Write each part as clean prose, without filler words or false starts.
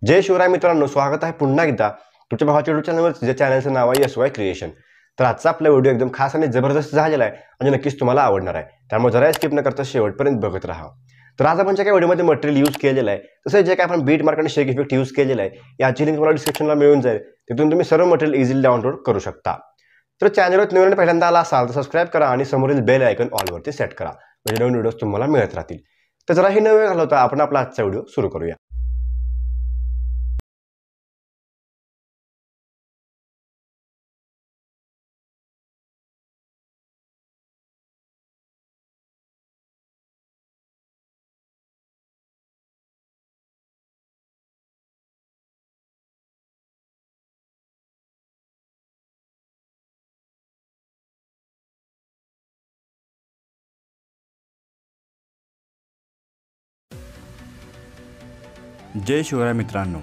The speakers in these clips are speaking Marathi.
जय शिवराय मित्रांनो, स्वागत आहे पुन्हा एकदा तुमच्या भावाच्या यूट्यूब चॅनलवर. ज्या चॅनलचं नाव आहे SY क्रिएशन. तर आजचा आपला व्हिडिओ एकदम खास आणि जबरदस्त झालेला आहे आणि नक्कीच तुम्हाला आवडणार आहे. त्यामुळे जरा स्किप न करता शेवटपर्यंत बघत राहा. तर आज आपण जे काही व्हिडिओमध्ये मटेरियल यूज केलेलं आहे, तसं जे काही आपण बीट मार्क आणि शेक इफेक्ट यूज केलेला आहे, याची लिंक तुम्हाला डिस्क्रिप्शनला मिळून जाईल. तिथून तुम्ही सर्व मटेरियल इझिली डाउनलोड करू शकता. तर चॅनलवर नवीन पहिल्यांदा आला असाल तर सबस्क्राईब करा आणि समोरील बेल आयकॉन ऑलवरती सेट करा, म्हणजे नवीन व्हिडिओज तुम्हाला मिळत राहतील. तर जरा ही नवीन घालवता आपण आपला आजचा व्हिडिओ सुरू करूया. जय शिवराय मित्रांनो.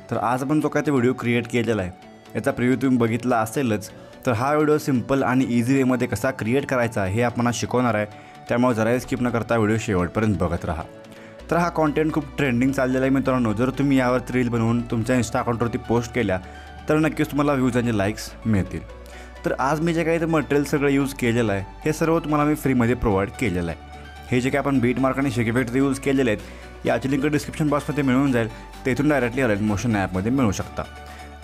तर आज आपण जो काय ते व्हिडिओ क्रिएट केलेला आहे याचा प्रिव्ह्यू तुम्ही बघितला असेलच. तर हा व्हिडिओ सिंपल आणि इझी वेमध्ये कसा क्रिएट करायचा हे आपण शिकवणार आहे. त्यामुळे जरा स्किप न करता व्हिडिओ शेवटपर्यंत बघत राहा. तर हा कॉन्टेंट खूप ट्रेंडिंग चाललेला आहे मित्रांनो. जर तुम्ही यावर रील बनवून तुमच्या इंस्टा अकाउंटवरती पोस्ट केल्या तर नक्कीच तुम्हाला व्ह्यूज आणि लाईक्स मिळतील. तर आज मी जे काही ते मटेरियल सगळं यूज केलेलं आहे हे सर्व तुम्हाला मी फ्रीमध्ये प्रोव्हाइड केलेलं आहे. हे जे काही आपण बीट मार्क आणि शेक इफेक्ट यूज केलेले आहेत याची लिंक डिस्क्रिप्शन बॉक्समध्ये मिळून जाईल. तेथून डायरेक्टली अलाइट मोशन ॲपमध्ये मिळू शकता.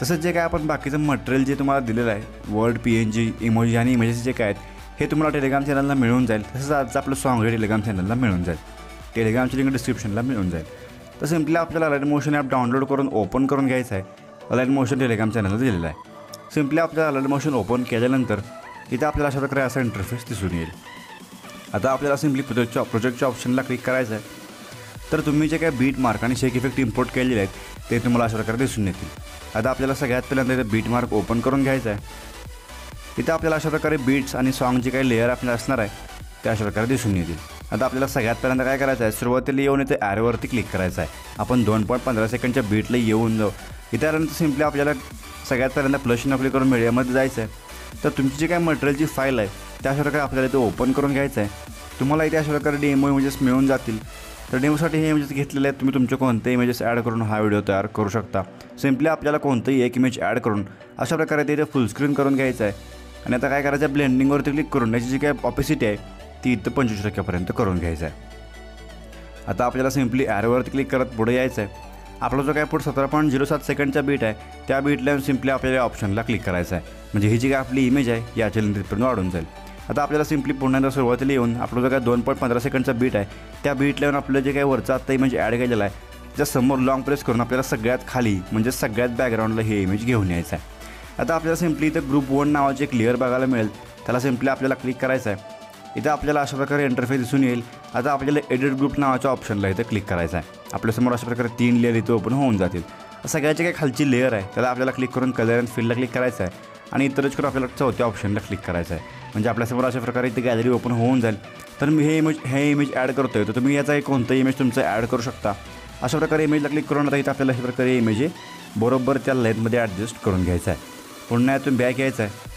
तसंच जे काय आपण बाकीचं मटेरियल जे तुम्हाला दिलेलं आहे, वर्ड, PNG, इमोजी आणि इमेजेस जे काय आहेत हे तुम्हाला टेलिग्राम चॅनलला मिळून जाईल. तसंच आजचं आपलं सॉंग हे टेलिग्राम चॅनलला मिळून जाईल. टेलिग्रामची लिंक डिस्क्रिप्शनला मिळून जाईल. तर सिम्पली आपल्याला अलाइट मोशन ॲप डाउनलोड करून ओपन करून घ्यायचं आहे. अलाइट मोशन टेलिग्राम चॅनलला दिलेलं आहे. सिम्पली आपल्याला अलाइट मोशन ओपन केल्यानंतर इथं आपल्याला अशा प्रकारे असा इंटरफेस दिसून येईल. आता आपल्याला सिम्पली प्रोजेक्टच्या ऑप्शनला क्लिक करायचं आहे. तर तुम्ही जे काही बीट मार्क आणि शेक इफेक्ट इम्पोर्ट केलेले आहेत ते तुम्हाला अशा प्रकारे दिसून येतील. आता आपल्याला सगळ्यात पहिल्यांदा इथं बीट मार्क ओपन करून घ्यायचं आहे. इथं आपल्याला अशा प्रकारे बीट्स आणि सॉन्ग जे काही लेअर आपल्याला असणार आहे ते अशा प्रकारे दिसून येतील. आता आपल्याला सगळ्यात पहिल्यांदा काय करायचं आहे, सुरुवातीला येऊन इथे ॲरोवरती क्लिक करायचं आहे. आपण 2.15 सेकंडच्या बीटला येऊन जाऊ. इथे आल्यानंतर सिम्पली आपल्याला सगळ्यात पहिल्यांदा प्लस क्लिक करून मीडियामध्ये जायचं आहे. तर तुमची जी काय मटेरियलची फाईल आहे त्या अशा प्रकारे आपल्याला इथे ओपन करून घ्यायचं आहे. तुम्हाला इथे अशा प्रकारे डेमो इमेजेस मिळून जातील. तर डेमोसाठी हे इमेजेस घेतलेले आहेत. तुम्ही तुमचे कोणते इमेजेस ॲड करून हा व्हिडिओ तयार करू शकता. सिम्पली आपल्याला कोणतंही एक इमेज ॲड करून अशा प्रकारे ते इथे फुल स्क्रीन करून घ्यायचं आहे. आणि आता काय करायचं आहे, ब्लेंडिंगवरती क्लिक करून याची जी काय ऑपेसिटी आहे ती इथं 25% करून घ्यायचं आहे. आता आपल्याला सिम्पली ॲरोवरती क्लिक करत पुढे यायचं आहे. आपला जो काय पुढे 17.07 सेकंडचा बीट आहे त्या बीटला सिम्पली आपल्याला ऑप्शनला क्लिक करायचं आहे. म्हणजे ही जी काय आपली इमेज आहे याच्या लेंथपर्यंत वाढून जाईल. आता आपल्याला सिम्पली पुन्हा एकदा सुरुवातीला येऊन आपलं जो काय 2.15 सेकंडचा बीट आहे त्या बीटला येऊन आपलं जे काही वरचा आत्ता इमेज ॲड केलेला आहे त्याच्या समोर लॉंग प्रेस करून आपल्याला सगळ्यात खाली म्हणजे सगळ्यात बॅकग्राऊंडला हे इमेज घेऊन यायचं आहे. आता आपल्याला सिम्पली इथं ग्रुप 1 नावाचे एक लेअर बघायला मिळेल. त्याला सिम्पली आपल्याला क्लिक करायचं आहे. इथं आपल्याला अशा प्रकारे इंटरफेस दिसून येईल. आता आपल्याला एडिट ग्रुप नावाच्या ऑप्शनला इथं क्लिक करायचं आहे. आपल्यासमोर अशा प्रकारे 3 लेअर इथं ओपन होऊन जातील. सगळ्याची काही खालची लेअर आहे त्याला आपल्याला क्लिक करून कलर अँड फिलला क्लिक करायचं आहे. आणि इतरच करून आपल्याला चौथ्या ऑप्शनला क्लिक करायचं आहे. म्हणजे आपल्यासमोर अशा प्रकारे इथे गॅलरी ओपन होऊन जाईल. तर मी हे इमेज ॲड करतो आहे तर तुम्ही याचा एक कोणतं इमेज तुमचं ॲड करू शकता. अशा प्रकारे इमेजला क्लिक करून आता इथं आपल्याला अशा प्रकारे इमेज बरोबर त्या लेंथमध्ये ॲडजस्ट करून घ्यायचं आहे. पुन्हा यातून बॅक यायचं आहे.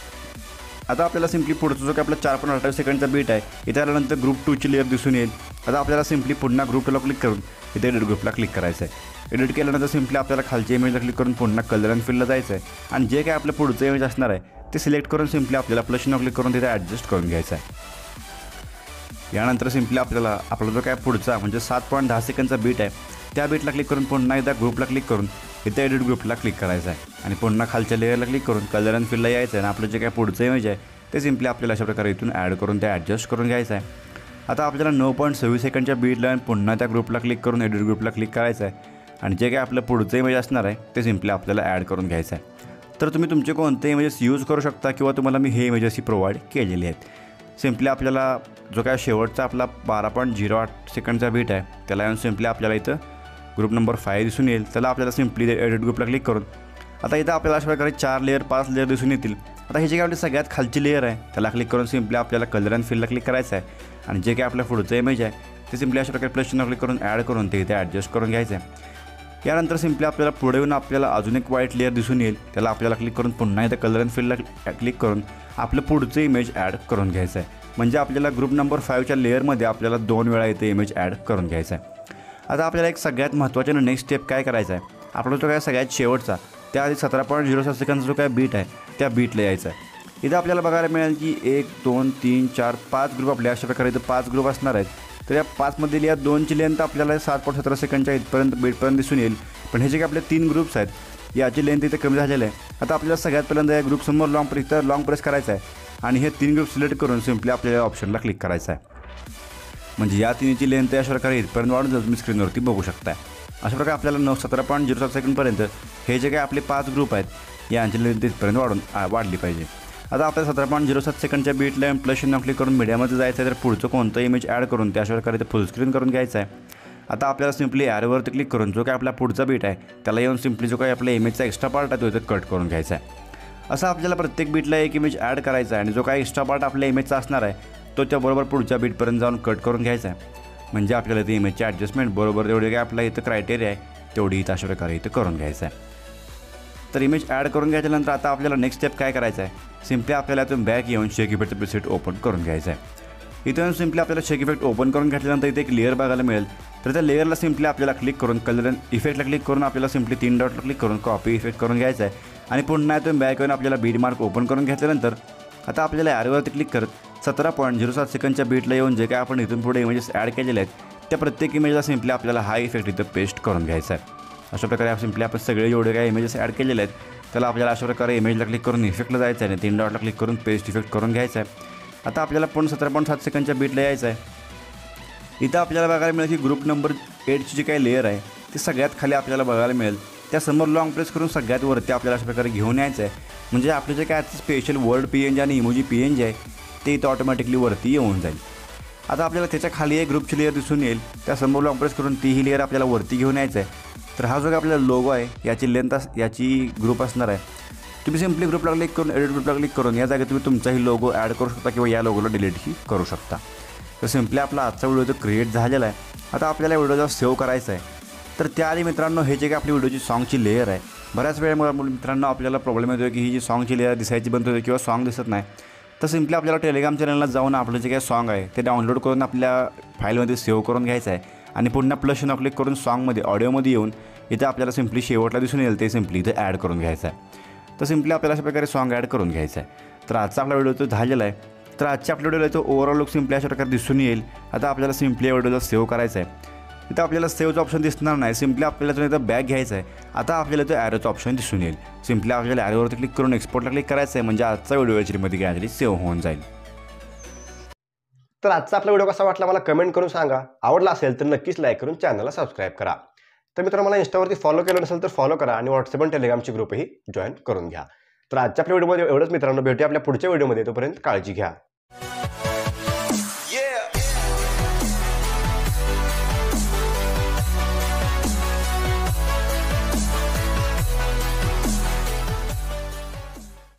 आता आपल्याला सिम्पली पुढचं जो काय आपला 4.28 सेकंडचा बीट आहे इथे आल्यानंतर ग्रुप 2ची लेअर दिसून येईल. आता आपल्याला सिम्पली पुन्हा ग्रुप 2ला क्लिक करून इथे एडिट ग्रुपला क्लिक करायचं आहे. एडिट केल्यानंतर सिम्पली आपल्याला खालच्या इमेजला क्लिक करून पुन्हा कलर अँड फिलला जायचं आहे. आणि जे काय आपलं पुढचं इमेज असणार आहे ते सिलेक्ट करून सिम्पली आपल्याला प्लसनं क्लिक करून तिथे ॲडजस्ट करून घ्यायचं आहे. यानंतर सिम्पली आपल्याला आपला जो काय पुढचा म्हणजे 7.10 सेकंडचा बीट आहे त्या बीटला क्लिक करून पुन्हा एकदा ग्रुपला क्लिक करून इथे एडिट ग्रुपला क्लिक करायचं आहे. आणि पुन्हा खालच्या लेअरला क्लिक करून कलर अँड फिलला यायचं आहे. आणि आपलं जे काय पुढचं इमेज आहे ते सिम्पली आपल्याला अशा प्रकारे इथून ॲड करून ते ॲडजस्ट करून घ्यायचं आहे. आता आपल्याला 9.26 सेकंडच्या बीटला पुन्हा त्या ग्रुपला क्लिक करून एडिट ग्रुपला क्लिक करायचं आहे. आणि जे काय आपलं पुढचं इमेज असणार आहे ते सिम्पली आपल्याला ॲड करून घ्यायचं आहे. तर तुम्ही तुमचे कोणते इमेजेस यूज करू शकता किंवा तुम्हाला मी हे इमेजेस प्रोव्हाइड केलेली आहेत. सिम्पली आपल्याला जो काय शेवटचा आपला 12.08 सेकंडचा बीट आहे त्याला येऊन सिम्पली आपल्याला इथं ग्रुप नंबर 5 दिसून येईल. त्याला आपल्याला सिम्पली एडिट ग्रुपला क्लिक करून आता इथं आपल्याला अशा प्रकारे 4 लेअर 5 लेअर दिसून येतील. आता हे जे काय आपली सगळ्यात खालची लेअर आहे त्याला क्लिक करून सिम्पली आपल्याला कलर अँड फिलला क्लिक करायचं आहे. आणि जे काय आपलं पुढचं इमेज आहे ते सिम्पली अशा प्रकारे प्लसनं क्लिक करून ॲड करून ते इथे ॲडजस्ट करून घ्यायचं आहे. यानंतर सिम्पली आपल्याला पुढे येऊन आपल्याला अजून एक व्हाईट लेअर दिसून येईल. त्याला आपल्याला क्लिक करून पुन्हा इथं कलर अँड फिलला क्लिक करून आपलं पुढचं इमेज ॲड करून घ्यायचं आहे. म्हणजे आपल्याला ग्रुप नंबर 5च्या लेअरमध्ये आपल्याला 2 वेळा इथे इमेज ॲड करून घ्यायचं आहे. आता आपल्याला एक सगळ्यात महत्त्वाचं नेक्स्ट स्टेप काय करायचं आहे, आपला जो काय सगळ्यात शेवटचा त्याआधी 17.07 सेकंदचा जो काय बीट आहे त्या बीटला यायचा आहे. इथं आपल्याला बघायला मिळेल की 1 2 3 4 5 ग्रुप आपल्या अशा प्रकारे इथं 5 ग्रुप असणार आहेत. तर या 5मधील या 2ची लेंथ आपल्याला 7.17 सेकंडच्या इथपर्यंत बीटपर्यंत दिसून येईल. पण हे जे काही आपले 3 ग्रुप्स आहेत याची लेंथ इथे कमी झालेलं आहे. आता आपल्याला सगळ्यात पहिल्यांदा या ग्रुपसमोर लॉंग प्रेस करायचा आहे आणि हे 3 ग्रुप सिलेक्ट करून सिम्पली आपल्याला ऑप्शनला क्लिक करायचं आहे. म्हणजे या तिन्हीची लेंथ अशा प्रकारे इथपर्यंत वाढून जाईल. तुम्ही स्क्रीनवरती बघू शकताय. अशा प्रकारे आपल्याला 17.07 सेकंडपर्यंत हे जे काही आपले 5 ग्रुप आहेत यांची लेंथ इथपर्यंत वाढली पाहिजे. आता आपल्याला 17.07 सेकंडच्या बीटला प्लस क्लिक करून मीडियामध्ये जायचं आहे. तर पुढचं कोणतं इमेज ॲड करून त्या अशा प्रकारे ते फुल स्क्रीन करून घ्यायचं आहे. आता आपल्याला सिम्पली ॲरोवरती क्लिक करून जो काय आपला पुढचा बीट आहे त्याला येऊन सिम्पली जो काही आपल्या इमेजचा एक्स्ट्रा पार्ट आहे तो इथं कट करून घ्यायचा आहे. असं आपल्याला प्रत्येक बीटला एक इमेज ॲड करायचा आहे आणि जो काही एक्स्ट्रा पार्ट आपल्या इमेजचा असणार आहे तो त्याबरोबर पुढच्या बीटपर्यंत जाऊन कट करून घ्यायचा आहे. म्हणजे आपल्याला ती इमेजची ॲडजस्टमेंट बरोबर तेवढी काय आपला इथं क्रायटेरिया आहे तेवढी इथं अशा प्रकारे इथं करून घ्यायचं आहे. तर इमेज ॲड करून घ्यायच्यानंतर आता आपल्याला नेक्स्ट स्टेप काय करायचं आहे, सिम्पली आपल्याला इथून बॅक येऊन शेक इफेक्टचं प्रीसेट ओपन करून घ्यायचं आहे. इथून सिम्पली आपल्याला शेक इफेक्ट ओपन करून घेतल्यानंतर इथे एक लेअर बघायला मिळेल. तर त्या लेअरला सिम्पली आपल्याला क्लिक करून कलर इफेक्टला क्लिक करून आपल्याला सिम्पली 3 डॉटला क्लिक करून कॉपी इफेक्ट करून घ्यायचं आहे. आणि पुन्हा इथून बॅक येऊन आपल्याला बीट मार्क ओपन करून घेतल्यानंतर आता आपल्याला ॲरोवरती क्लिक करत 17.07 सेकंडच्या बीटला येऊन जे काय आपण इथून पुढे इमेजेस ॲड केलेले आहेत त्या प्रत्येक इमेजला सिम्पली आपल्याला हा इफेक्ट इथं पेस्ट करून घ्यायचा आहे. अशा प्रकारे सिम्पली आपण सगळे जेवढे काय इमेजेस ॲड केलेले आहेत त्याला आपल्याला अशा प्रकारे इमेजला क्लिक करून इफेक्टला जायचं आहे आणि 3 डॉटला क्लिक करून पेस्ट इफेक्ट करून घ्यायचं आहे. आता आपल्याला पण 17.7 सेकंडच्या बीटला यायचं आहे. इथं आपल्याला बघायला मिळेल की ग्रुप नंबर 8ची जी काही लेअर आहे ती सगळ्यात खाली आपल्याला बघायला मिळेल. त्यासमोर लॉंग प्रेस करून सगळ्यात वरती आपल्याला अशा प्रकारे घेऊन यायचं आहे. म्हणजे आपले जे काय स्पेशल वर्ड PNG आणि इमोजी PNG आहे ते इथं ऑटोमॅटिकली वरती येऊन जाईल. आता आपल्याला त्याच्या खाली एक ग्रुपची लेअर दिसून येईल. त्यासमोर लॉंग प्रेस करून तीही लेअर आपल्याला वरती घेऊन यायचं आहे. तर हा जो काय आपल्याला लोगो आहे याची लेंथ याची ग्रुप असणार आहे. तुम्ही सिम्पली ग्रुपला क्लिक करून एडिट ग्रुपला क्लिक करून या जागी तुम्ही तुमचाही लोगो ॲड करू शकता किंवा या लोगोला डिलीटही करू शकता. तर सिम्पली आपला आजचा व्हिडिओ जो क्रिएट झालेला आहे. आता आपल्याला व्हिडिओ जर सेव्ह करायचा आहे तर त्याआधी मित्रांनो हे जे काही आपली व्हिडिओची सॉन्गची लेअर आहे बऱ्याच वेळेमुळे मित्रांनो आपल्याला प्रॉब्लेम येतो की ही जी सॉन्गची लेअर दिसायची बंद होते किंवा सॉन्ग दिसत नाही. तर सिम्पली आपल्याला टेलिग्राम चॅनलला जाऊन आपलं जे काही सॉन्ग आहे ते डाउनलोड करून आपल्या फाईलमध्ये सेव्ह करून घ्यायचं आहे आणि पुन्हा प्लस क्लिक करून सॉन्गमध्ये ऑडिओमध्ये येऊन इथं आपल्याला सिम्पली शेवटला दिसून येईल ते सिम्पली इथं ॲड करून घ्यायचं आहे. तर सिम्पली आपल्याला अशा प्रकारे सॉन्ग ॲड करून घ्यायचं आहे. तर आजचा आपला व्हिडिओ तो झालेला आहे. तर आजच्या आपल्या व्हिडिओला तो ओव्हरऑल लुक सिम्पली अशा प्रकारे दिसून येईल. आता आपल्याला सिम्पली या व्हिडिओला सेव्ह करायचं आहे. इथं आपल्याला सेव्हचं ऑप्शन दिसणार नाही. सिम्पली आपल्याला इथं बॅक घ्यायचं आहे. आता आपल्याला इथं ॲरोचं ऑप्शन दिसून येईल. सिम्पली आपल्याला ॲरोवरती क्लिक करून एक्सपोर्टला क्लिक करायचं आहे. म्हणजे आजचा व्हिडिओ याच्यामध्ये गॅलरी सेव्ह होऊन जाईल. तर आजचा आपला व्हिडिओ कसा वाटला मला कमेंट करून सांगा. आवडला असेल तर नक्कीच लाईक करून चॅनलला सबस्क्राईब करा. तर मित्रांनो मला इंस्टावरती फॉलो केलं नसेल तर फॉलो करा आणि व्हॉट्सअप आणि टेलिग्रामची ग्रुपही जॉईन करून घ्या. तर आजच्या आपल्या व्हिडिओमध्ये एवढंच मित्रांनो. भेटूया आपल्या पुढच्या व्हिडिओमध्ये. तोपर्यंत काळजी घ्या.